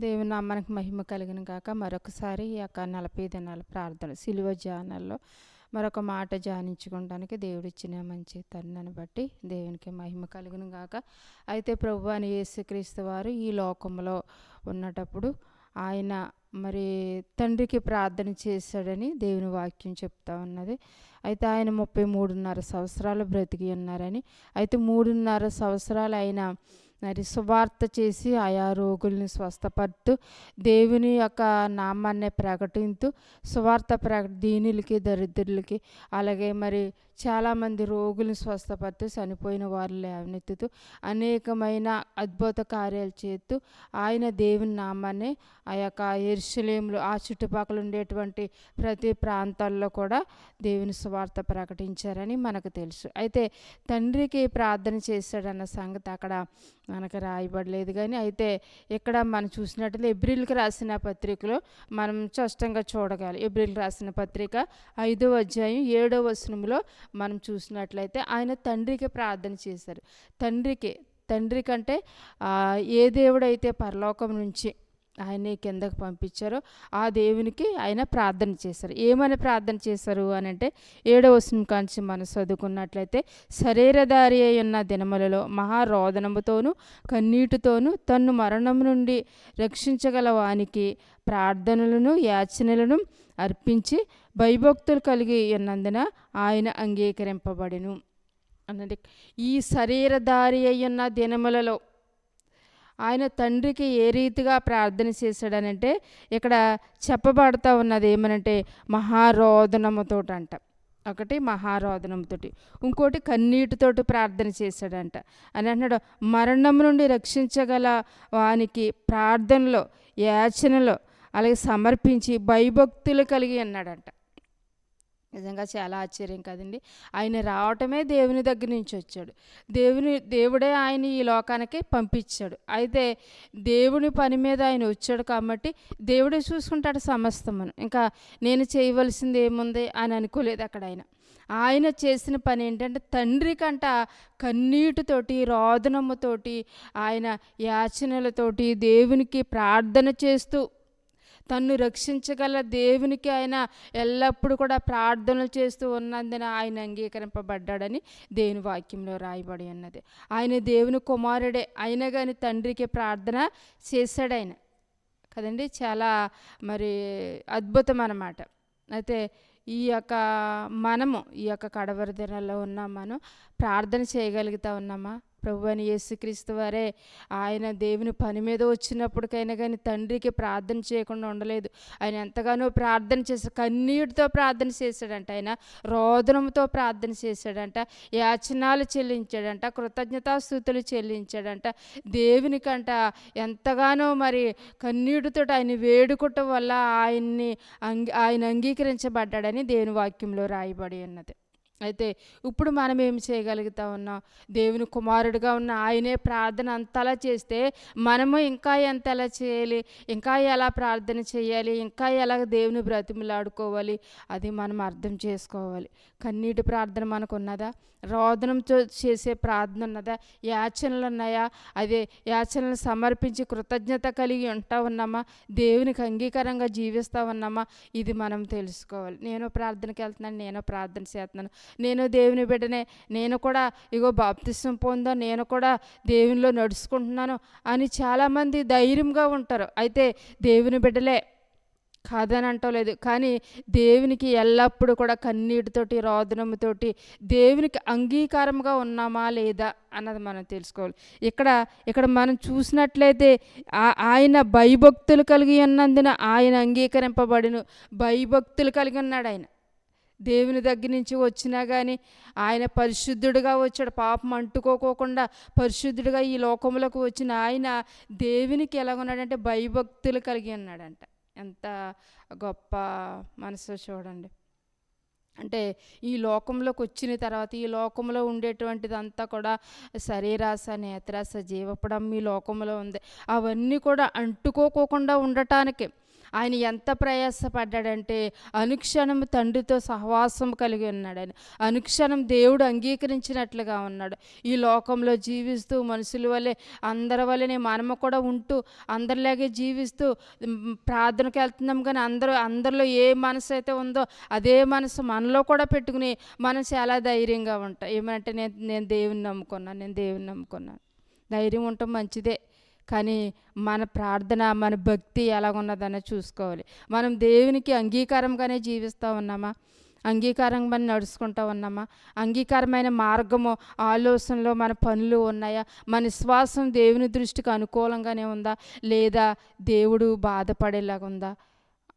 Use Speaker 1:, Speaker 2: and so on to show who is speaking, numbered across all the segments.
Speaker 1: దేవుని నామానికి మహిమ కలిగిన గాక. మరొకసారి ఈ యొక్క 40 దినాల ప్రార్థన సిలువ ధ్యానాల్లో మరొక మాట ధ్యానించుకోవడానికి దేవుడిచ్చిన మంచి తరుణాన్ని బట్టి దేవునికి మహిమ కలుగును గాక. అయితే ప్రభువైన యేసుక్రీస్తు వారు ఈ లోకంలో ఉన్నటప్పుడు ఆయన మరి తండ్రికి ప్రార్థన చేశాడని దేవుని వాక్యం చెప్తా ఉన్నది. అయితే ఆయన 33.5 సంవత్సరాలు బ్రతికి ఉన్నారని, అయితే 3.5 సంవత్సరాలు ఆయన మరి సువార్త చేసి ఆయా రోగుల్ని స్వస్థపడుతూ దేవుని యొక్క నామాన్ని ప్రకటిస్తూ సువార్త దీనులకి దరిద్రులకి అలాగే మరి చాలామంది రోగులను స్వస్థపడుతూ చనిపోయిన వారు లేవనెత్తుతూ అనేకమైన అద్భుత కార్యాలు చేస్తూ ఆయన దేవుని నామాన్ని ఆ యొక్క యెరూషలేములో ఆ చుట్టుపక్కల ఉండేటువంటి ప్రతి ప్రాంతాల్లో కూడా దేవుని సువార్త ప్రకటించారని మనకు తెలుసు. అయితే తండ్రికి ప్రార్థన చేశాడన్న సంగతి అక్కడ మనకు రాయబడలేదు. కానీ అయితే ఇక్కడ మనం చూసినట్లయితే ఎబ్రిల్కి రాసిన పత్రికలో మనం స్పష్టంగా చూడగలం. ఎబ్రిల్కి రాసిన పత్రిక 5వ అధ్యాయం 7వ వచనంలో మనం చూసినట్లయితే ఆయన తండ్రికి ప్రార్థన చేశారు. తండ్రి కంటే ఏ దేవుడైతే పరలోకం నుంచి ఆయన్ని కిందకు పంపించారో ఆ దేవునికి ఆయన ప్రార్థన చేశారు. ఏమని ప్రార్థన చేశారు అని అంటే 7వ వచనం కాంచి మనం చదువుకున్నట్లయితే, శరీరధారి అయి ఉన్న దినములలో మహారోదనముతోనూ కన్నీటితోనూ తన్ను మరణం నుండి రక్షించగల వానికి ప్రార్థనలను యాచనలను అర్పించి భయభక్తులు కలిగి ఉన్నందున ఆయన అంగీకరింపబడెను అన్నది. ఈ శరీరధారి అయ్యున్న దినములలో ఆయన తండ్రికి ఏ రీతిగా ప్రార్థన చేశాడనంటే ఇక్కడ చెప్పబడతా ఉన్నది ఏమనంటే మహారోదనముతోటి అంట. ఒకటి మహారోదనంతోటి, ఇంకోటి కన్నీటితోటి ప్రార్థన చేశాడంట అని అంటున్నాడు. మరణం నుండి రక్షించగల వానికి ప్రార్థనలో యాచనలో అలాగే సమర్పించి భయభక్తులు కలిగి అన్నాడంట. నిజంగా చాలా ఆశ్చర్యం కదండి. ఆయన రావటమే దేవుని దగ్గర నుంచి వచ్చాడు. దేవుడే ఆయన ఈ లోకానికి పంపించాడు. అయితే దేవుని పని మీద ఆయన వచ్చాడు కాబట్టి దేవుడే చూసుకుంటాడు సమస్తమును. ఇంకా నేను చేయవలసింది ఏముంది అని అనుకోలేదు అక్కడ ఆయన చేసిన పని ఏంటంటే తండ్రి కంట కన్నీటితోటి రోదనముతోటి ఆయన యాచనలతోటి దేవునికి ప్రార్థన చేస్తూ తన్ను రక్షించగల దేవునికి ఆయన ఎల్లప్పుడూ కూడా ప్రార్థనలు చేస్తూ ఉన్నందున ఆయన అంగీకరింపబడ్డాడని దేవుని వాక్యంలో రాయబడి ఉన్నది. ఆయన దేవుని కుమారుడే అయినా కానీ తండ్రికి ప్రార్థన చేశాడు ఆయన కదండి. చాలా మరి అద్భుతం అన్నమాట. అయితే ఈ యొక్క కడవరి దినాల్లో ఉన్నాం, మనం ప్రార్థన చేయగలుగుతా ఉన్నామా? ప్రభువైన యేసుక్రీస్తు వారే ఆయన దేవుని పని మీద వచ్చినప్పటికైనా కానీ తండ్రికి ప్రార్థన చేయకుండా ఉండలేదు. ఆయన ఎంతగానో ప్రార్థన చేశాడు, కన్నీటితో ప్రార్థన చేశాడంట, ఆయన రోదనంతో ప్రార్థన చేశాడంట, యాచనాలు చెల్లించాడంట, కృతజ్ఞతాస్తుతులు చెల్లించాడంట. దేవునికంట ఎంతగానో మరి కన్నీటితో ఆయన వేడుకోవటం వల్ల ఆయన అంగీకరించబడ్డాడని దేవుని వాక్యంలో రాయబడి ఉన్నది. అయితే ఇప్పుడు మనం ఏం చేయగలుగుతా ఉన్నాం? దేవుని కుమారుడిగా ఉన్న ఆయనే ప్రార్థన అంతలా చేస్తే మనము ఇంకా ఎంతలా చేయాలి, ఇంకా ఎలా ప్రార్థన చేయాలి, ఇంకా ఎలా దేవుని బ్రతిమలాడుకోవాలి, అది మనం అర్థం చేసుకోవాలి. కన్నీటి ప్రార్థన మనకు ఉన్నదా? రోదనంతో చేసే ప్రార్థన ఉన్నదా? యాచనలు ఉన్నాయా? అదే యాచనలు సమర్పించి కృతజ్ఞత కలిగి ఉంటా ఉన్నామా? దేవునికి అంగీకారంగా జీవిస్తూ ఉన్నామా? ఇది మనం తెలుసుకోవాలి. నేను ప్రార్థనకి వెళ్తున్నాను, నేను ప్రార్థన చేస్తున్నాను, నేను దేవుని బిడ్డనే, నేను కూడా ఇగో బాప్తిసం పొందా, నేను కూడా దేవునిలో నడుచుకుంటున్నాను అని చాలామంది ధైర్యంగా ఉంటారు. అయితే దేవుని బిడ్డలే కాదని అంటలేదు, కానీ దేవునికి ఎల్లప్పుడూ కూడా కన్నీటితోటి రోదనముతోటి దేవునికి అంగీకారంగా ఉన్నామా లేదా అన్నది మనం తెలుసుకోవాలి. ఇక్కడ మనం చూసినట్లయితే ఆయన భయభక్తులు కలిగి ఉన్నందున ఆయన అంగీకరింపబడిన భయభక్తులు కలిగి ఉన్నాడు. ఆయన దేవుని దగ్గర నుంచి వచ్చినా కానీ ఆయన పరిశుద్ధుడిగా వచ్చాడు. పాపం అంటుకోకుండా పరిశుద్ధుడిగా ఈ లోకంలోకి వచ్చిన ఆయన దేవునికి ఎలా ఉన్నాడంటే భయభక్తులు కలిగి ఉన్నాడంట. ఎంత గొప్ప మనసు చూడండి. అంటే ఈ లోకంలోకి వచ్చిన తర్వాత ఈ లోకంలో ఉండేటువంటిదంతా కూడా శరీరాశ, నేత్రాశ, జీవపడం ఈ లోకంలో ఉంది. అవన్నీ కూడా అంటుకోకుండా ఉండటానికి ఆయన ఎంత ప్రయాసపడ్డాడంటే అనుక్షణం తండ్రితో సహవాసం కలిగి ఉన్నాడు. ఆయన అనుక్షణం దేవుడు అంగీకరించినట్లుగా ఉన్నాడు. ఈ లోకంలో జీవిస్తూ మనుషుల వలె అందరి వలెనే మనము కూడా ఉంటూ అందరిలాగే జీవిస్తూ ప్రార్థనకు వెళ్తున్నాం, కానీ అందరిలో ఏ మనసు అయితే ఉందో అదే మనసు మనలో కూడా పెట్టుకుని మనం చాలా ధైర్యంగా ఉంటాం. ఏమంటే నేను దేవుని నమ్ముకున్నాను. ధైర్యం ఉండటం మంచిదే, కానీ మన ప్రార్థన మన భక్తి ఎలాగున్నదనే చూసుకోవాలి. మనం దేవునికి అంగీకారంగానే జీవిస్తూ ఉన్నామా, అంగీకారంగా నడుచుకుంటూ ఉన్నామా, అంగీకారమైన మార్గము ఆలోచనలో మన పనులు ఉన్నాయా, మన విశ్వాసం దేవుని దృష్టికి అనుకూలంగానే ఉందా, లేదా దేవుడు బాధపడేలాగా ఉందా,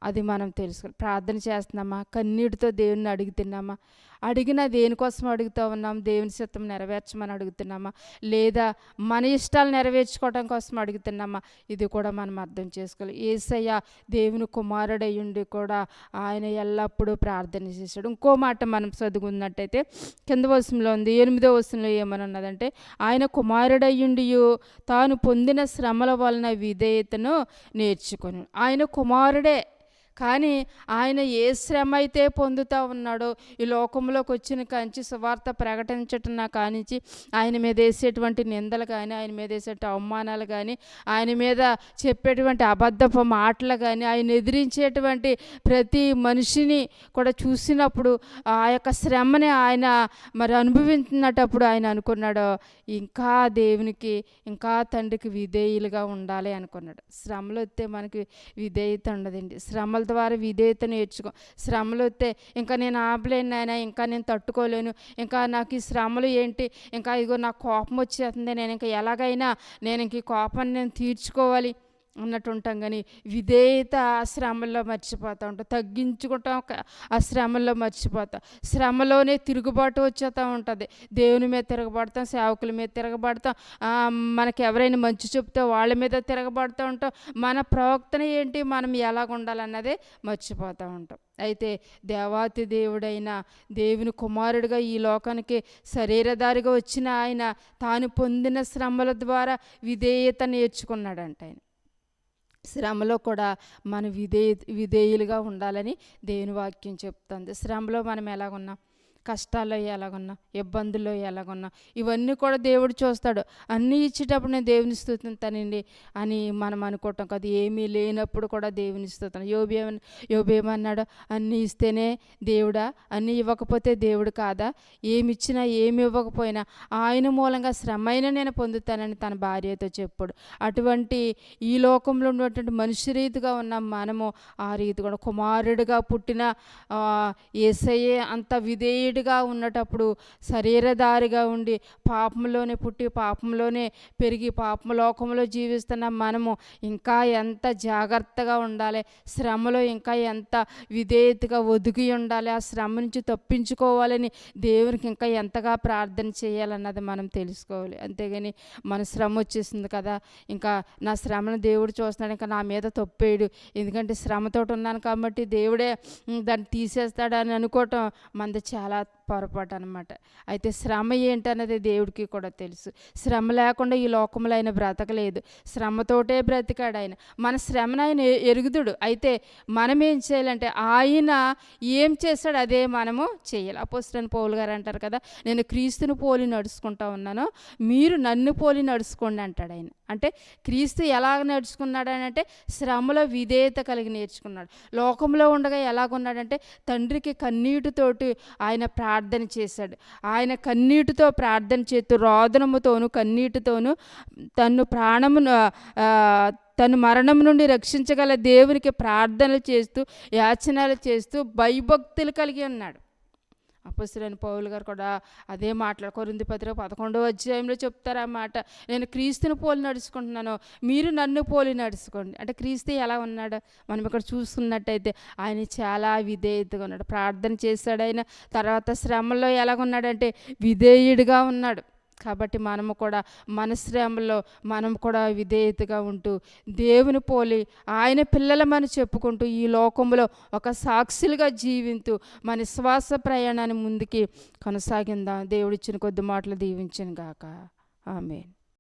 Speaker 1: అది మనం తెలుసుకోవాలి. ప్రార్థన చేస్తున్నామా, కన్నీటితో దేవుని అడుగుతున్నామా, అడిగినా దేనికోసం అడుగుతూ ఉన్నాం, దేవుని చిత్తం నెరవేర్చమని అడుగుతున్నామా, లేదా మన ఇష్టాలు నెరవేర్చుకోవడం కోసం అడుగుతున్నామా, ఇది కూడా మనం అర్థం చేసుకోవాలి. యేసయ్య దేవుని కుమారుడయ్యుండి కూడా ఆయన ఎల్లప్పుడూ ప్రార్థన చేశాడు. ఇంకో మాట మనం చదువుకున్నట్టయితే కింద వచనంలో ఉంది, 8వ వచనంలో ఏమని ఉన్నదంటే, ఆయన కుమారుడయ్యుండి తాను పొందిన శ్రమల వలన విధేయతను నేర్చుకొని. ఆయన కుమారుడే, కానీ ఆయన ఏ శ్రమ అయితే పొందుతూ ఉన్నాడో, ఈ లోకంలోకి వచ్చిన కాంచి సువార్త ప్రకటించటం కానించి ఆయన మీద వేసేటువంటి నిందలు కానీ, ఆయన మీద వేసేటువంటి అవమానాలు కానీ, ఆయన మీద చెప్పేటువంటి అబద్ధపు మాటలు కానీ, ఆయన ఎదిరించేటువంటి ప్రతి మనిషిని కూడా చూసినప్పుడు ఆ యొక్క శ్రమని ఆయన మరి అనుభవించినప్పుడు ఆయన అనుకున్నాడు, ఇంకా దేవునికి ఇంకా తండ్రికి విధేయులుగా ఉండాలి అనుకున్నాడు. శ్రమలు వస్తే మనకి విధేయత ఉండదండి. శ్రమల ద్వారా విధేయత నేర్చుకో. శ్రమలు వస్తే ఇంకా నేను ఆపలేను నాయనా, ఇంకా నేను తట్టుకోలేను, ఇంకా నాకు ఈ శ్రమలు ఏంటి, ఇంకా ఇగో నాకు కోపం వచ్చేస్తుంది, నేను ఇంకా ఎలాగైనా నేను ఇంక ఈ కోపాన్ని నేను తీర్చుకోవాలి అన్నట్టు ఉంటాం. కానీ విధేయత ఆ శ్రమల్లో మర్చిపోతూ ఉంటాం, తగ్గించుకుంటాం, ఆ శ్రమల్లో మర్చిపోతాం. శ్రమలోనే తిరుగుబాటు వచ్చేస్తూ ఉంటుంది. దేవుని మీద తిరగబడతాం, సేవకుల మీద తిరగబడతాం, మనకి ఎవరైనా మంచి చెప్తే వాళ్ళ మీద తిరగబడుతూ ఉంటాం. మన ప్రవక్తన ఏంటి, మనం ఎలాగ ఉండాలన్నదే మర్చిపోతూ ఉంటాం. అయితే దేవాతి దేవుడైన దేవుని కుమారుడిగా ఈ లోకానికి శరీరధారిగా వచ్చిన ఆయన తాను పొందిన శ్రమల ద్వారా విధేయత నేర్చుకున్నాడంట. ఆయన శ్రమలో కూడా మనం విధేయులుగా ఉండాలని దేవుని వాక్యం చెప్తుంది. శ్రమలో మనం ఎలాగున్నాం, కష్టాల్లో ఎలాగున్నా, ఇబ్బందుల్లో ఎలాగున్నా, ఇవన్నీ కూడా దేవుడు చూస్తాడు. అన్నీ ఇచ్చేటప్పుడు నేను దేవుని స్తుతిస్తానండి అని మనం అనుకోవటం కాదు. ఏమీ లేనప్పుడు కూడా దేవుని స్తుతిస్తాను. యోబేమన్నాడు, అన్నీ ఇస్తేనే దేవుడా, అన్నీ ఇవ్వకపోతే దేవుడు కాదా, ఏమి ఇచ్చినా ఏమి ఇవ్వకపోయినా ఆయన మూలంగా శ్రమైన నేను పొందుతానని తన భార్యతో చెప్పాడు. అటువంటి ఈ లోకంలో ఉన్నటువంటి మనిషి రీతిగా ఉన్న మనము ఆ రీతి కూడా కుమారుడిగా పుట్టిన యేసయ్యే అంత విధేయుడిగా ఉన్నటప్పుడు శరీరధారిగా ఉండి పాపంలోనే పుట్టి పాపంలోనే పెరిగి పాపలోకంలో జీవిస్తున్న మనము ఇంకా ఎంత జాగ్రత్తగా ఉండాలి, శ్రమలో ఇంకా ఎంత విధేయతగా ఒదిగి ఉండాలి, ఆ శ్రమ నుంచి తప్పించుకోవాలని దేవునికి ఇంకా ఎంతగా ప్రార్థన చేయాలన్నది మనం తెలుసుకోవాలి. అంతేగాని మన శ్రమ వచ్చేసింది కదా, ఇంకా నా శ్రమను దేవుడు చూస్తున్నాడు, ఇంకా నా మీద తప్పేయడు, ఎందుకంటే శ్రమతో ఉన్నాను కాబట్టి దేవుడే దాన్ని తీసేస్తాడని అనుకోవటం మనది చాలా పొరపాటు అనమాట. అయితే శ్రమ ఏంటన్నది దేవుడికి కూడా తెలుసు. శ్రమ లేకుండా ఈ లోకంలో ఆయన బ్రతకలేదు, శ్రమతోటే బ్రతికాడు ఆయన. మన శ్రమను ఆయన ఎరుగుదుడు. అయితే మనం ఏం చేయాలంటే ఆయన ఏం చేస్తాడు అదే మనము చేయాలి. అపోస్తలుడైన పౌలు గారు అంటారు కదా, నేను క్రీస్తుని పోలి నడుచుకుంటా ఉన్నాను, మీరు నన్ను పోలి నడుచుకోండి అంటాడు ఆయన. అంటే క్రీస్తు ఎలాగ నేర్చుకున్నాడని అంటే శ్రమలో విధేయత కలిగి నేర్చుకున్నాడు. లోకంలో ఉండగా ఎలాగున్నాడంటే తండ్రికి కన్నీటితోటి ఆయన ప్రార్థన చేశాడు. ఆయన కన్నీటితో ప్రార్థన చేస్తూ రోదనముతోను కన్నీటితోను తను మరణం నుండి రక్షించగల దేవునికి ప్రార్థనలు చేస్తూ యాచనలు చేస్తూ భయభక్తులు కలిగి ఉన్నాడు. అపోస్తలుడైన పౌలు గారు కూడా అదే మాట్లాడు, కొరింథీ పత్రిక 11వ అధ్యాయంలో చెప్తారు ఆ మాట, నేను క్రీస్తుని పోలి నడుచుకుంటున్నాను, మీరు నన్ను పోలి నడుచుకోండి. అంటే క్రీస్తు ఎలా ఉన్నాడు మనం ఇక్కడ చూసుకున్నట్టయితే ఆయన చాలా విధేయతగా ఉన్నాడు, ప్రార్థన చేశాడు. ఆయన తర్వాత శ్రమల్లో ఎలాగున్నాడంటే విధేయుడిగా ఉన్నాడు. కాబట్టి మనము కూడా మన శ్రమలో మనం కూడా విధేయతగా ఉంటూ దేవుని పోలి ఆయన పిల్లలమని చెప్పుకుంటూ ఈ లోకంలో ఒక సాక్షులుగా జీవింతూ మన విశ్వాస ప్రయాణాన్ని ముందుకి కొనసాగిందాం. దేవుడిచ్చిన కొద్ది మాటలు దీవించను గాక. ఆమేన్.